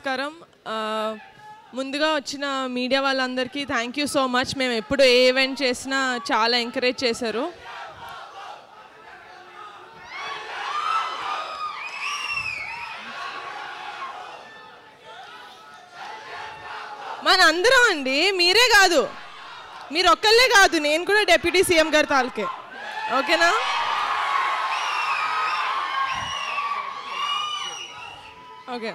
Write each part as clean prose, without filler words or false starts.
నమస్కారం. ముందుగా వచ్చిన మీడియా వాళ్ళందరికీ థ్యాంక్ యూ సో మచ్. మేము ఎప్పుడు ఏ ఈవెంట్ చేసినా చాలా ఎంకరేజ్ చేశారు. మన అందరం అండి, మీరే కాదు, మీరు ఒక్కళ్ళే కాదు, నేను కూడా డిప్యూటీ సీఎం గారి తాలూకే. ఓకేనా? ఓకే.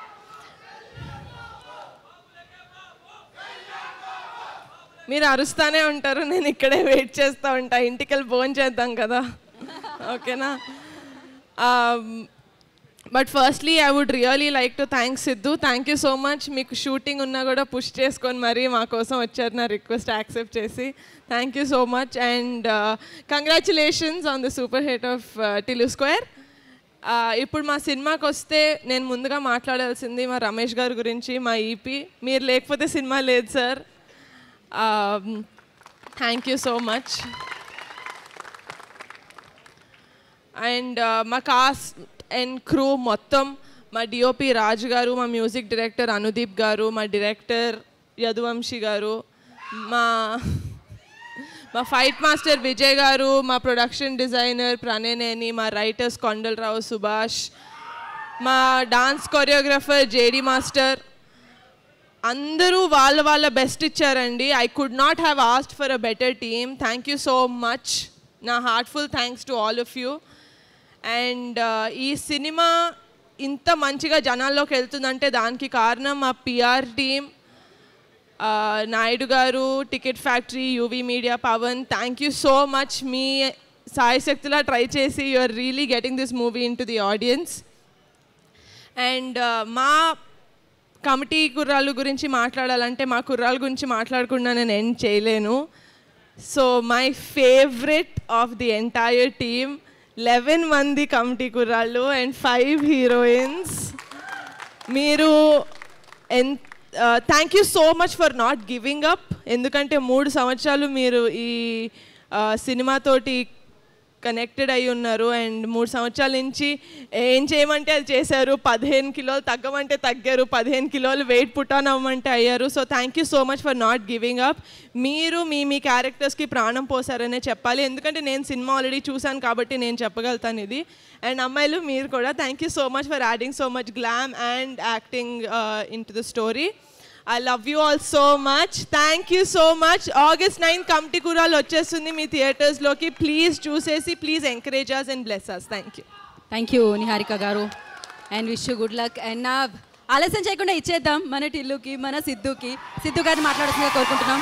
మీరు అరుస్తానే ఉంటారు, నేను ఇక్కడే వెయిట్ చేస్తూ ఉంటా. ఇంటికి వెళ్ళి భోజనం చేద్దాం కదా. ఓకేనా? But firstly I would really like to thank Siddhu. Thank you so much. మీకు షూటింగ్ ఉన్నా కూడా పుష్ చేసుకొని మరీ మా కోసం వచ్చారు, నా రిక్వెస్ట్ యాక్సెప్ట్ చేసి. Thank you so much and congratulations on the super hit of Tillu square. ఇప్పుడు మా సినిమాకి వస్తే నేను ముందుగా మాట్లాడాల్సింది మా రమేష్ గారి గురించి, మా ఈపీ. మీరు లేకపోతే సినిమా లేదు sir. Thank you so much. And మా కాస్ట్ అండ్ క్రూ మొత్తం, మా డిఓపి రాజు గారు, మా మ్యూజిక్ డైరెక్టర్ అనుదీప్ గారు, మా డైరెక్టర్ యదువంశీ గారు, మా ఫైట్ మాస్టర్ విజయ్ గారు, మా ప్రొడక్షన్ డిజైనర్ ప్రణయనేని, మా రైటర్స్ కొండలరావు సుభాష్, మా డాన్స్ కొరియోగ్రాఫర్ జేడి మాస్టర్, అందరూ వాళ్ళ బెస్ట్ ఇచ్చారండి. I could not have asked for a better team. Thank you so much. నా heartful thanks to all of you. And ఈ సినిమా ఇంత మంచిగా జనాల్లోకి వెళ్తుందంటే దానికి కారణం మా పిఆర్ టీమ్, నాయుడు గారు, ticket factory, UV media, Pawan. Thank you so much. మీ సాయశక్తిలా ట్రై చేసి you are really getting this movie into the audience. And మా కమిటీ కుర్రాళ్ళ గురించి మాట్లాడాలంటే మా కుర్రాళ్ళ గురించి మాట్లాడకుండా నేను ఎండ్ చేయలేను. So my favourite of the entire team, 11 మంది కమిటీ కుర్రాళ్ళు అండ్ 5 హీరోయిన్స్. మీరు thank you so much for not giving up. ఎందుకంటే 3 సంవత్సరాలు మీరు ఈ సినిమాతోటి కనెక్టెడ్ అయి ఉన్నారు అండ్ 3 సంవత్సరాల నుంచి ఏం చేయమంటే అది చేశారు. 15 కిలోలు తగ్గమంటే తగ్గారు, 15 కిలోలు వెయిట్ పుట్ ఆన్ అవ్వమంటే అయ్యారు. So thank you so much for not giving up. మీరు మీ క్యారెక్టర్స్కి ప్రాణం పోసారనే చెప్పాలి, ఎందుకంటే నేను సినిమా ఆల్రెడీ చూశాను కాబట్టి నేను చెప్పగలుగుతాను ఇది. అండ్ అమ్మాయిలు మీరు కూడా thank you so much for adding so much glam and acting in to the story. I love you all so much. Thank you so much. August 9th Kamti Kural వచ్చేస్తుంది మీ theatres లోకి. Please చూసేసి please encourage us and bless us. Thank you Niharika గారు and wish you good luck. And నా ఆలస్యం చేయకుండా ఇచ్చేద్దాం మన టిల్లుకి, మన సిద్ధుకి. సిద్ధు గారిని మాట్లాడాల్సిందిగా కోరుకుంటున్నాం.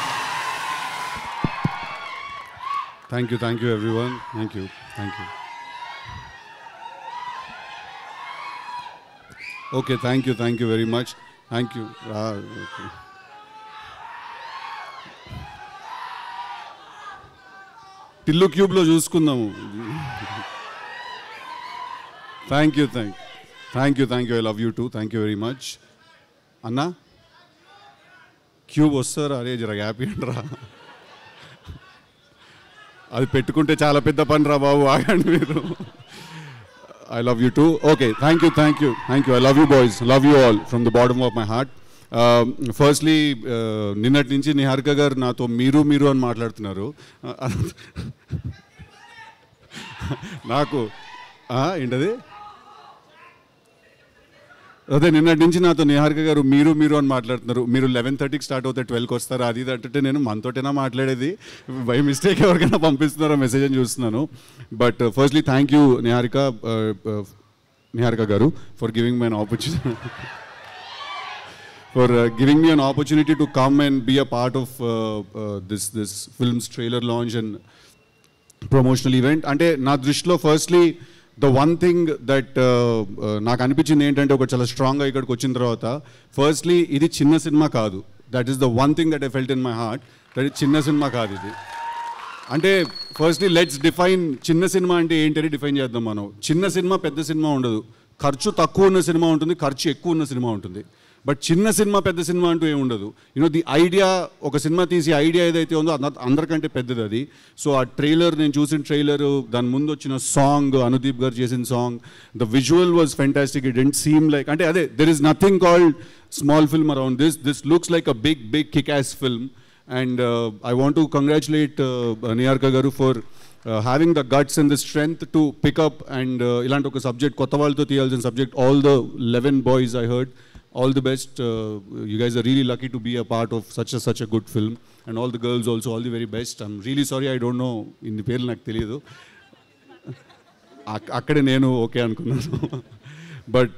Thank you everyone. Thank you. Okay, thank you very much. Thank you. Okay. Tillu క్యూబ్లో చూసుకుందాము. Thank you. I love you too. Thank you very much. అన్నా క్యూబ్ వస్తారా? అరే జర హ్యాపీ అంటరా, అది పెట్టుకుంటే చాలా పెద్ద పని రా బాబు, ఆగండి మీరు. I love you too. Okay, thank you. I love you boys. Love you all from the bottom of my heart. Firstly, నిన్నటి నుంచి నిహారిక గారు నాతో మీరు అని మాట్లాడుతున్నారు. నాకు ఏంటది అదే నిన్నటి నుంచి నాతో నిహారిక గారు మీరు అని మాట్లాడుతున్నారు. మీరు 11:30కి స్టార్ట్ అవుతే 12కి వస్తారు, అది అంటే నేను మనతోటైనా మాట్లాడేది, బై మిస్టేక్ ఎవరికైనా పంపిస్తున్నారో మెసేజ్ అని చూస్తున్నాను. But firstly thank you Niharika గారు for giving me an opportunity to come and be a part of this film's trailer launch and promotional event. అంటే నా దృష్టిలో firstly the one thing that నాకు అనిపించింది ఏంటంటే, ఒక చాలా స్ట్రాంగ్గా ఇక్కడికి వచ్చిన తర్వాత, ఫస్ట్లీ ఇది చిన్న సినిమా కాదు. That is the one thing that I felt in my heart, that ఇది చిన్న సినిమా కాదు ఇది. అంటే ఫస్ట్లీ లెట్స్ డిఫైన్ చిన్న సినిమా అంటే ఏంటని డిఫైన్ చేద్దాం మనం. చిన్న సినిమా పెద్ద సినిమా ఉండదు. ఖర్చు తక్కువ ఉన్న సినిమా ఉంటుంది, ఖర్చు ఎక్కువ ఉన్న సినిమా ఉంటుంది. బట్ చిన్న సినిమా పెద్ద సినిమా అంటూ ఏమి ఉండదు. యూనో ది ఐడియా, ఒక సినిమా తీసి ఐడియా ఏదైతే ఉందో అందరికంటే పెద్దది అది. సో ఆ ట్రైలర్, నేను చూసిన ట్రైలర్, దాని ముందు వచ్చిన సాంగ్, అనుదీప్ గారు చేసిన song, the visual was fantastic. It didn't seem like, అంటే అదే, there is nothing called small film around this. This looks like a big kick-ass film. And I want to congratulate Niyarka garu for having the guts and the strength to pick up and ilanti oka subject, kotta valto tiyalసిన subject, all the 11 boys I heard, all the best. You guys are really lucky to be a part of such a good film, and all the girls also, all the very best. I'm really sorry I don't know in పేర్లు నాకు తెలియదు, అక్కడే నేను okay అనుకున్నాను. But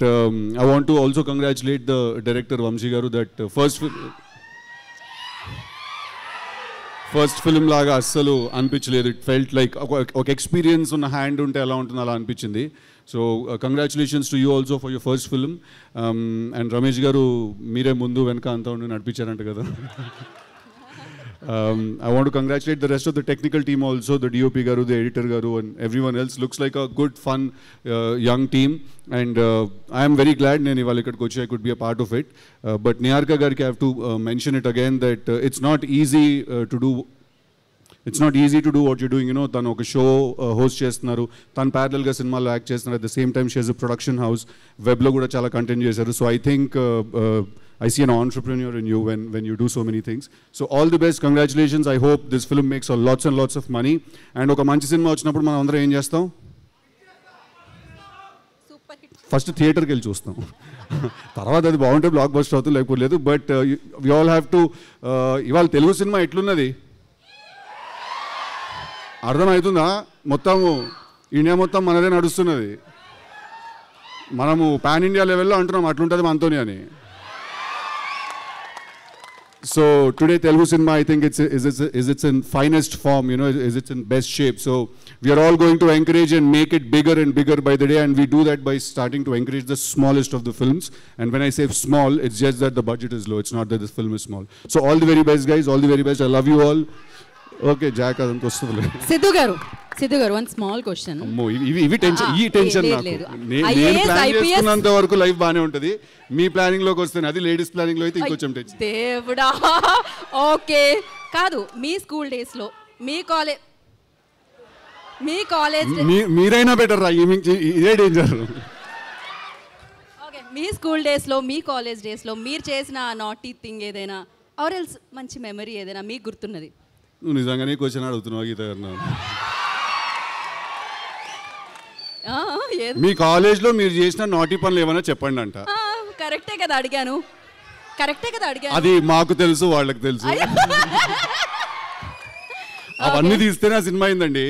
I want to also congratulate the director Vamshi garu, that first film లాగా అస్సలు అనిపించలేదు. It felt like ఒక ఎక్స్పీరియన్స్ ఉన్న హ్యాండ్ ఉంటే ఎలా ఉంటుందో అలా అనిపించింది. So congratulations to you also for your first film. And Ramesh గారు మీరే ముందు వెనక అంతా ఉండి నడిపించారంట కదా. I want to congratulate the rest of the technical team also, the DOP garu, the editor garu, and everyone else. Looks like a good, fun, young team, and I am very glad nenu ivalu ikkadiki vachi I could be a part of it. But Niyarka gariki I have to mention it again that it's not easy to do. It's not easy to do what you're doing, you know. Tanu oka show host chestunaru, tanu parallel ga cinema lo act chestunaru, at the same time she has a production house, web lo kuda chala content chesaru. So I think I see an entrepreneur in you when you do so many things. So all the best, congratulations. I hope this film makes lots and lots of money. And oka manchi cinema vachinappudu మనం అందరం ఏం చేస్తాం? First థియేటర్కి వెళ్ళి చూస్తాం, తర్వాత అది బాగుంటే బ్లాక్ బస్టర్ అవుతుంది, లేకపోతే లేదు. But we all have to, ఇవాళ తెలుగు సినిమా ఎట్లున్నది అర్థమవుతుందా? మొత్తము ఇండియా మొత్తం మనదే నడుస్తున్నది. మనము పాన్ ఇండియా లెవెల్లో అంటున్నాం అట్లుంటుంది మనతోని అని. So today Telugu cinema, I think it's in finest form, you know, is it's in best shape. So we are all going to encourage and make it bigger and bigger by the day, and we do that by starting to encourage the smallest of the films. And when I say small, it's just that the budget is low, it's not that this film is small. So all the very best guys, all the very best. I love you all. Okay, Jack adanto ostadile. Siddhu గారు one small question. ఇవి tension, ఈ tension నాకు. నేను plan చేసుకున్నంత వరకు life బాగానే ఉంటుంది, మీ planning లోకి వస్తే అది లేడీస్ ప్లానింగ్ లో అయితే ఇంకొంచెం టెన్షన్. దేవుడా. ఓకే, కాదు, మీ స్కూల్ డేస్ లో, మీ కాలేజ్ మీరైనా బెటర్ రా, ఇదే డేంజర్. ఓకే, మీ స్కూల్ డేస్ లో, మీ కాలేజ్ డేస్ లో మీరు చేసిన నాటీ థింగ్ ఏదైనా, ఆర్ ఎల్స్ మంచి మెమరీ ఏదైనా మీకు గుర్తున్నది? నువ్వు నిజంగానే క్వశ్చన్ అడుగుతున్నావు గీత గారు. మీ కాలేజ్లో మీరు చేసిన నాటి పనులు ఏమైనా చెప్పండి అంట. కరెక్టే కదా అడిగాను. అది మాకు తెలుసు, వాళ్ళకి తెలుసు. అవన్నీ తీస్తేనే ఆ సినిమా అయిందండి.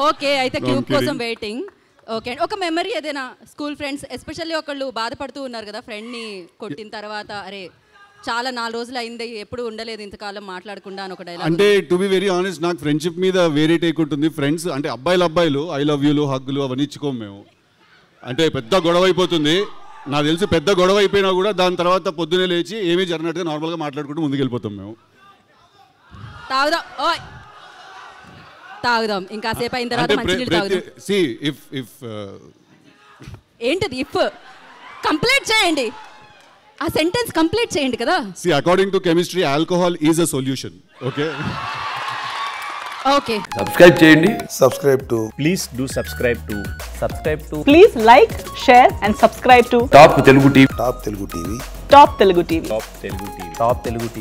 ఓకే, అయితే క్యూబ్ కోసం వెయిటింగ్. ఓకే, ఒక మెమరీ ఏదైనా స్కూల్ ఫ్రెండ్స్, ఎస్పెషల్లీ ఒకళ్ళు బాధపడుతూ ఉన్నారు కదా ఫ్రెండ్ని కొట్టిన తర్వాత, అరే చాలా 4 రోజులు అయింది, ఎప్పుడు ఉండలేదు ఇంతకాలం మాట్లాడకుండా అని ఒక డైలాగ్. అంటే టు బి వెరీ ఆనెస్ట్, నాకు ఫ్రెండ్షిప్ మీద వేరే టేక్ ఉంటుంది. ఫ్రెండ్స్ అంటే అబ్బాయిలు ఐ లవ్ యూలు, హగ్గులు అవన్నీ ఇచ్చుకోము మేము. అంటే పెద్ద గొడవ అయిపోతుంది, నాకు తెలిసి పెద్ద గొడవ అయిపోయినా కూడా దాని తర్వాత పొద్దునే లేచి ఏమీ జరిగినట్టుగా నార్మల్గా మాట్లాడుకుంటూ ముందుకు వెళ్ళిపోతాం మేము. తాగుదాం ఇంకాసేపు అయిన తర్వాత మంచినీళ్ళు తాగుదాం. ఏంటది ఇఫ్? కంప్లీట్ చేయండి, ఆ సెంటెన్స్ కంప్లీట్ చేయండి కదా. See, according to chemistry, alcohol is a solution. Okay. Okay. Subscribe చేయండి. Subscribe to. Please do subscribe to. Please like, share and subscribe to Top Telugu TV. Top Telugu TV. Top Telugu TV. Top Telugu TV.